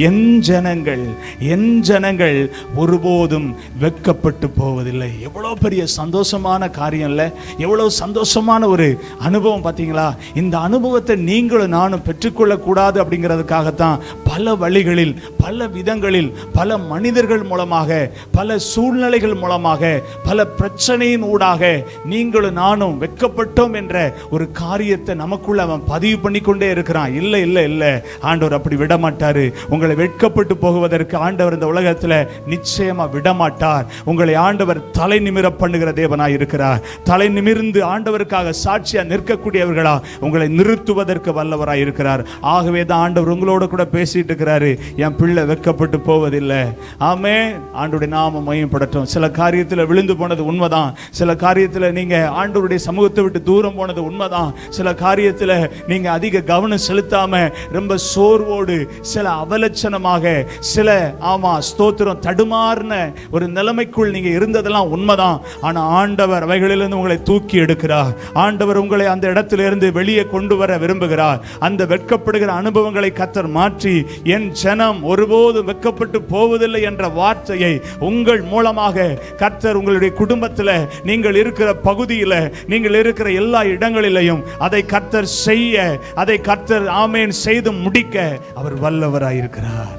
என் ஜனங்கள் ஒருபோதும் வெட்கப்பட்டு போவதில்லை. எவ்வளோ பெரிய சந்தோஷமான காரியம் இல்லை? எவ்வளோ சந்தோஷமான ஒரு அனுபவம் பார்த்தீங்களா? இந்த அனுபவத்தை நீங்களும் நானும் பெற்றுக்கொள்ளக்கூடாது அப்படிங்கிறதுக்காகத்தான் பல வழிகளில், பல விதங்களில், பல மனிதர்கள் மூலமாக, பல சூழ்நிலைகள் மூலமாக, பல பிரச்சனையின் ஊடாக நீங்களும் நானும் வெட்கப்பட்டோம் என்ற ஒரு காரியத்தை நமக்குள்ள அவன் பதிவு பண்ணி கொண்டே இருக்கிறான். இல்லை இல்லை இல்லை, ஆண்டவர் அப்படி விட மாட்டாரு. உங்களை வெட்கப்பட்டு போகுவதற்கு ஆண்டவர் இந்த உலகத்தில் நிச்சயமா விடமாட்டார். உங்களை ஆண்டவர் தலை நிமிர பண்ணுகிற தேவனாய் இருக்கிறார். தலை நிமிர்ந்து ஆண்டவருக்காக சாட்சியா நிற்கக்கூடியவர்களா உங்களை நிறுத்துவதற்கு வல்லவராய் இருக்கிறார். ஆகவே தான் ஆண்டவர் உங்களோட கூட பேசிட்டு இருக்கிறாரு. என் பிள்ளை வெட்கப்பட்டு போவதில்லை. ஆமென். ஆண்டவருடைய நாமம் மகிமைப்படட்டும். சில காரியத்தில் விழுந்து போனது உண்மைதான். சில காரியத்தில் நீங்க ஆண்டவருடைய சமூகத்தை விட்டு தூரம் போனது உண்மைதான். சில காரியத்தில் நீங்க அதிக கவனம் செலுத்தாம ரொம்ப சோர்வோடு, சில அவலட்சணமாக, சில ஸ்தோத்திரம் தடுமாறின ஒரு நிலைமைக்குள் நீங்க இருந்ததெல்லாம் உண்மைதான். ஆனா ஆண்டவர் அவைகளிலிருந்து உங்களை தூக்கி எடுக்கிறார். ஆண்டவர் உங்களை அந்த இடத்திலிருந்து வெளியே கொண்டு வர விரும்புகிறார். அந்த வெட்கப்படுகிற அனுபவங்களை கர்த்தர் மாற்றி, என் ஜனம் ஒருபோதும் வெட்கப்பட்டு போவதில்லை என்ற வார்த்தையை உங்கள் மூலமாக கர்த்தர் உங்களுடைய குடும்பத்தில், நீங்கள் இருக்கிற பகுதியில், நீங்கள் இருக்கிற எல்லா இடங்களிலையும் அதை கர்த்தர் செய்ய, அதை கர்த்தர் ஆமென் செய்து முடிக்க அவர் வல்லவராயிருக்கிறார்.